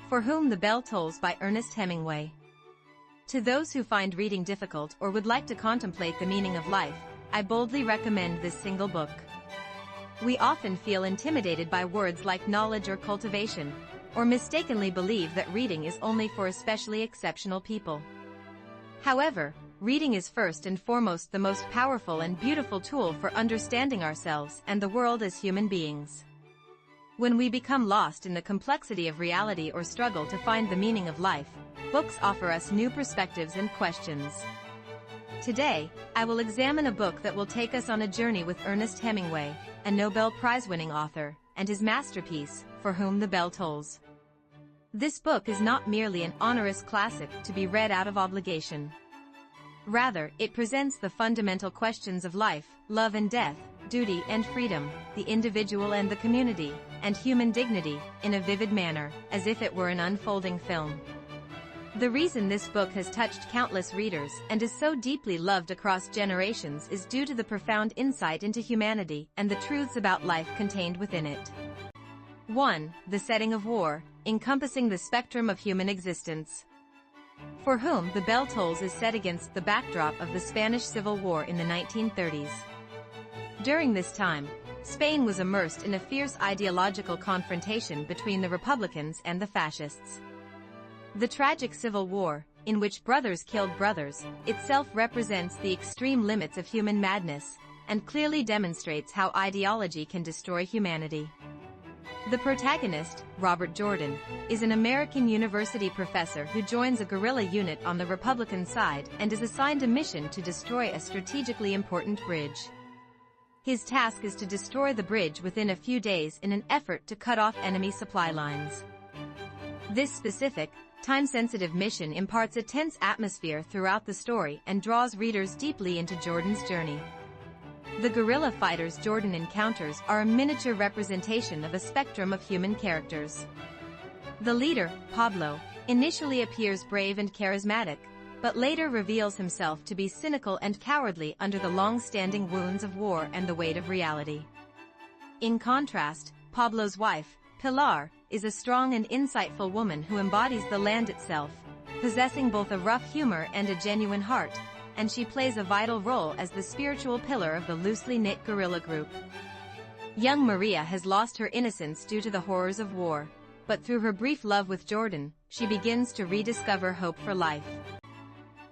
For Whom the Bell Tolls by Ernest Hemingway. To those who find reading difficult or would like to contemplate the meaning of life, I boldly recommend this single book. We often feel intimidated by words like knowledge or cultivation, or mistakenly believe that reading is only for especially exceptional people. However, reading is first and foremost the most powerful and beautiful tool for understanding ourselves and the world as human beings. When we become lost in the complexity of reality or struggle to find the meaning of life, books offer us new perspectives and questions. Today, I will examine a book that will take us on a journey with Ernest Hemingway, a Nobel Prize-winning author, and his masterpiece, For Whom the Bell Tolls. This book is not merely an onerous classic to be read out of obligation. Rather, it presents the fundamental questions of life, love and death, duty and freedom, the individual and the community, and human dignity, in a vivid manner, as if it were an unfolding film. The reason this book has touched countless readers and is so deeply loved across generations is due to the profound insight into humanity and the truths about life contained within it. 1. The setting of war, encompassing the spectrum of human existence. For Whom the Bell Tolls is set against the backdrop of the Spanish Civil War in the 1930s. During this time, Spain was immersed in a fierce ideological confrontation between the Republicans and the Fascists. The tragic Civil War, in which brothers killed brothers, itself represents the extreme limits of human madness, and clearly demonstrates how ideology can destroy humanity. The protagonist, Robert Jordan, is an American university professor who joins a guerrilla unit on the Republican side and is assigned a mission to destroy a strategically important bridge. His task is to destroy the bridge within a few days in an effort to cut off enemy supply lines. This specific, time-sensitive mission imparts a tense atmosphere throughout the story and draws readers deeply into Jordan's journey. The guerrilla fighters Jordan encounters are a miniature representation of a spectrum of human characters. The leader, Pablo, initially appears brave and charismatic, but later reveals himself to be cynical and cowardly under the long-standing wounds of war and the weight of reality. In contrast, Pablo's wife, Pilar, is a strong and insightful woman who embodies the land itself, possessing both a rough humor and a genuine heart, and she plays a vital role as the spiritual pillar of the loosely knit guerrilla group. Young Maria has lost her innocence due to the horrors of war, but through her brief love with Jordan, she begins to rediscover hope for life.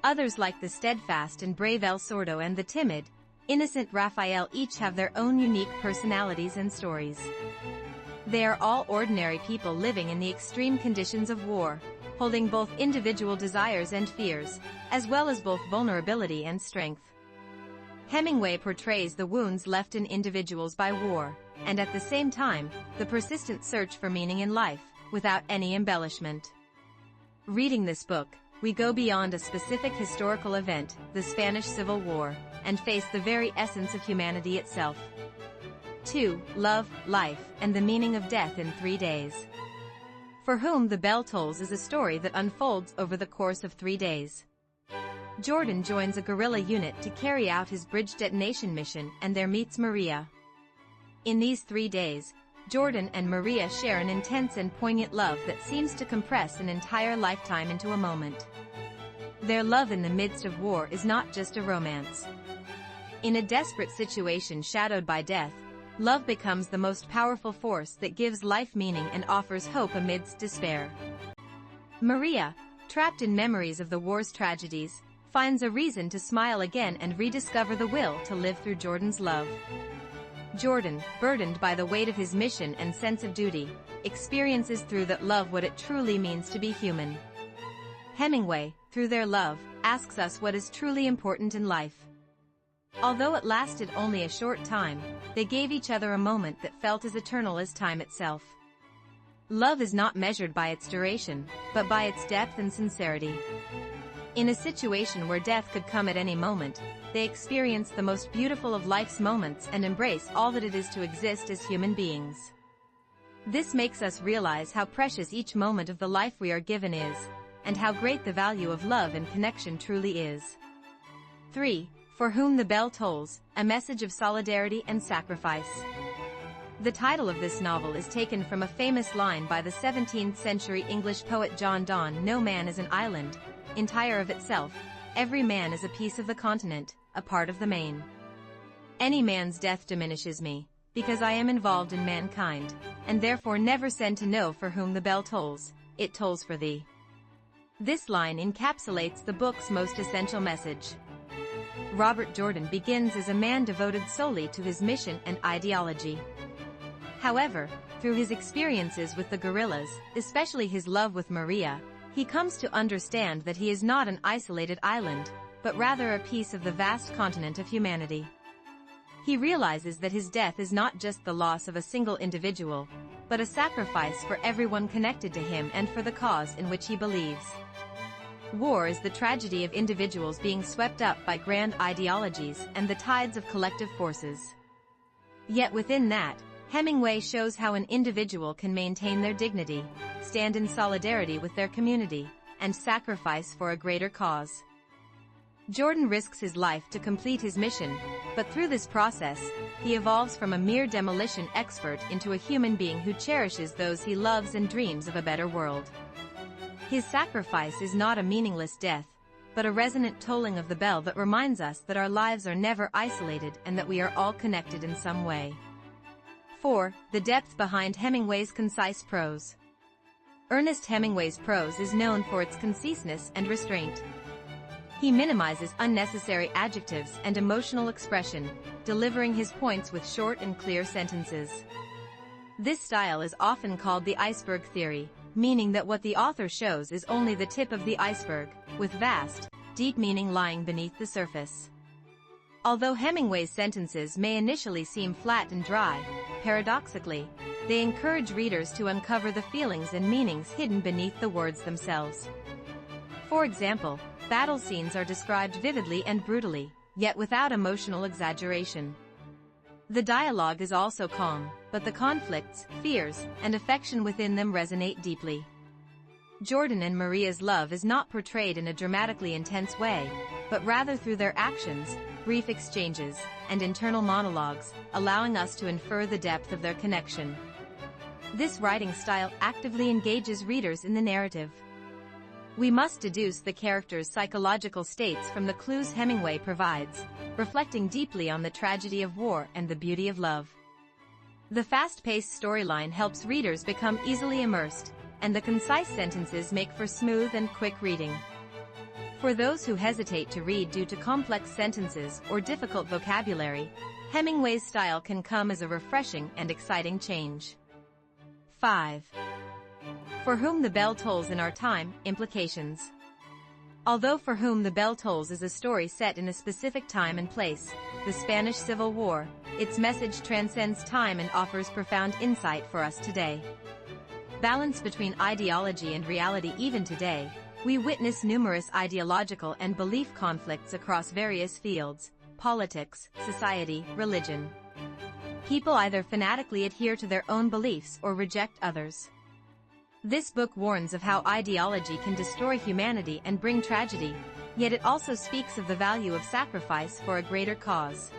Others like the steadfast and brave El Sordo and the timid, innocent Rafael each have their own unique personalities and stories. They are all ordinary people living in the extreme conditions of war, holding both individual desires and fears, as well as both vulnerability and strength. Hemingway portrays the wounds left in individuals by war, and at the same time, the persistent search for meaning in life, without any embellishment. Reading this book, we go beyond a specific historical event, the Spanish Civil War, and face the very essence of humanity itself. 2. Love, life, and the meaning of death in 3 days. For Whom the Bell Tolls is a story that unfolds over the course of 3 days. Jordan joins a guerrilla unit to carry out his bridge detonation mission, and there meets Maria. In these 3 days, Jordan and Maria share an intense and poignant love that seems to compress an entire lifetime into a moment. Their love in the midst of war is not just a romance. In a desperate situation shadowed by death, love becomes the most powerful force that gives life meaning and offers hope amidst despair. Maria, trapped in memories of the war's tragedies, finds a reason to smile again and rediscover the will to live through Jordan's love. Jordan, burdened by the weight of his mission and sense of duty, experiences through that love what it truly means to be human. Hemingway, through their love, asks us what is truly important in life. Although it lasted only a short time, they gave each other a moment that felt as eternal as time itself. Love is not measured by its duration, but by its depth and sincerity. In a situation where death could come at any moment, they experience the most beautiful of life's moments and embrace all that it is to exist as human beings. This makes us realize how precious each moment of the life we are given is, and how great the value of love and connection truly is. 3. For Whom the Bell Tolls, a message of solidarity and sacrifice. The title of this novel is taken from a famous line by the 17th-century English poet John Donne: "No man is an island, entire of itself, every man is a piece of the continent, a part of the main. Any man's death diminishes me, because I am involved in mankind, and therefore never send to know for whom the bell tolls, it tolls for thee." This line encapsulates the book's most essential message. Robert Jordan begins as a man devoted solely to his mission and ideology. However, through his experiences with the guerrillas, especially his love with Maria, he comes to understand that he is not an isolated island, but rather a piece of the vast continent of humanity. He realizes that his death is not just the loss of a single individual, but a sacrifice for everyone connected to him and for the cause in which he believes. War is the tragedy of individuals being swept up by grand ideologies and the tides of collective forces. Yet within that, Hemingway shows how an individual can maintain their dignity, stand in solidarity with their community, and sacrifice for a greater cause. Jordan risks his life to complete his mission, but through this process, he evolves from a mere demolition expert into a human being who cherishes those he loves and dreams of a better world. His sacrifice is not a meaningless death, but a resonant tolling of the bell that reminds us that our lives are never isolated and that we are all connected in some way. 4. The depth behind Hemingway's concise prose. Ernest Hemingway's prose is known for its conciseness and restraint. He minimizes unnecessary adjectives and emotional expression, delivering his points with short and clear sentences. This style is often called the iceberg theory, meaning that what the author shows is only the tip of the iceberg, with vast, deep meaning lying beneath the surface. Although Hemingway's sentences may initially seem flat and dry, paradoxically, they encourage readers to uncover the feelings and meanings hidden beneath the words themselves. For example, battle scenes are described vividly and brutally, yet without emotional exaggeration. The dialogue is also calm, but the conflicts, fears, and affection within them resonate deeply. Jordan and Maria's love is not portrayed in a dramatically intense way, but rather through their actions, brief exchanges, and internal monologues, allowing us to infer the depth of their connection. This writing style actively engages readers in the narrative. We must deduce the characters' psychological states from the clues Hemingway provides, reflecting deeply on the tragedy of war and the beauty of love. The fast-paced storyline helps readers become easily immersed, and the concise sentences make for smooth and quick reading. For those who hesitate to read due to complex sentences or difficult vocabulary, Hemingway's style can come as a refreshing and exciting change. 5. For Whom the Bell Tolls in Our Time, Implications. Although For Whom the Bell Tolls is a story set in a specific time and place, the Spanish Civil War, its message transcends time and offers profound insight for us today. Balanced between ideology and reality. Even today, we witness numerous ideological and belief conflicts across various fields: politics, society, religion. People either fanatically adhere to their own beliefs or reject others. This book warns of how ideology can destroy humanity and bring tragedy, yet it also speaks of the value of sacrifice for a greater cause.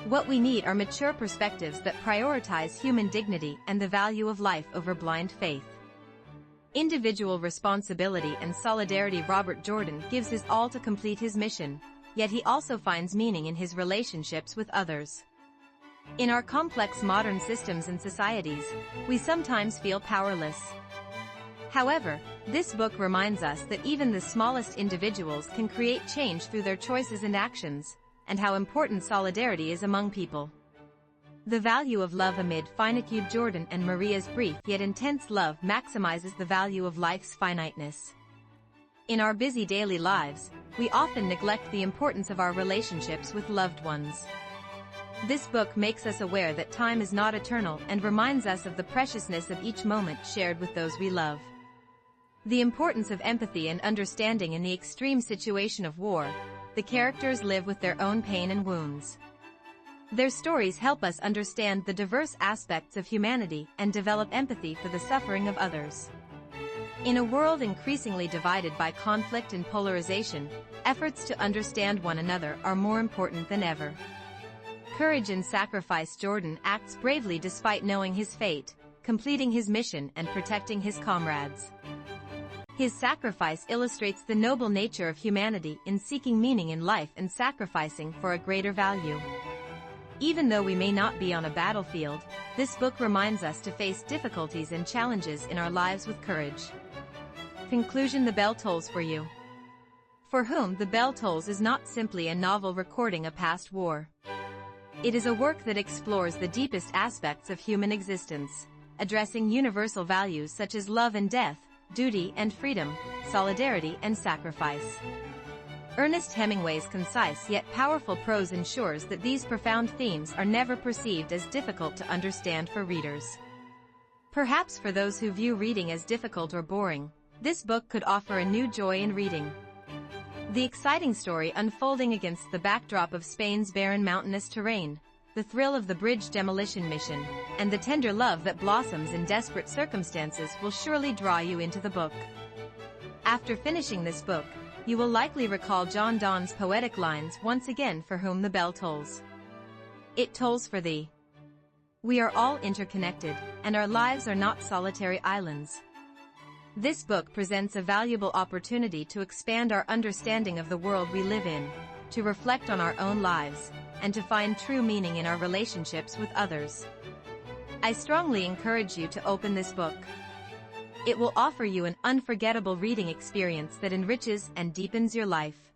What we need are mature perspectives that prioritize human dignity and the value of life over blind faith. Individual responsibility and solidarity. Robert Jordan gives his all to complete his mission, yet he also finds meaning in his relationships with others. In our complex modern systems and societies, we sometimes feel powerless. However, this book reminds us that even the smallest individuals can create change through their choices and actions, and how important solidarity is among people. The value of love. Amid finitude, Jordan and Maria's brief yet intense love maximizes the value of life's finiteness. In our busy daily lives, we often neglect the importance of our relationships with loved ones. This book makes us aware that time is not eternal and reminds us of the preciousness of each moment shared with those we love. The importance of empathy and understanding. In the extreme situation of war, the characters live with their own pain and wounds. Their stories help us understand the diverse aspects of humanity and develop empathy for the suffering of others. In a world increasingly divided by conflict and polarization, efforts to understand one another are more important than ever. Courage and sacrifice. Jordan acts bravely despite knowing his fate, completing his mission and protecting his comrades. His sacrifice illustrates the noble nature of humanity in seeking meaning in life and sacrificing for a greater value. Even though we may not be on a battlefield, this book reminds us to face difficulties and challenges in our lives with courage. Conclusion. The Bell Tolls for You. For Whom the Bell Tolls is not simply a novel recording a past war. It is a work that explores the deepest aspects of human existence, addressing universal values such as love and death, duty and freedom, solidarity and sacrifice. Ernest Hemingway's concise yet powerful prose ensures that these profound themes are never perceived as difficult to understand for readers. Perhaps for those who view reading as difficult or boring, this book could offer a new joy in reading. The exciting story unfolding against the backdrop of Spain's barren mountainous terrain, the thrill of the bridge demolition mission, and the tender love that blossoms in desperate circumstances will surely draw you into the book. After finishing this book, you will likely recall John Donne's poetic lines once again. For whom the bell tolls, it tolls for thee. We are all interconnected, and our lives are not solitary islands. This book presents a valuable opportunity to expand our understanding of the world we live in, to reflect on our own lives, and to find true meaning in our relationships with others. I strongly encourage you to open this book. It will offer you an unforgettable reading experience that enriches and deepens your life.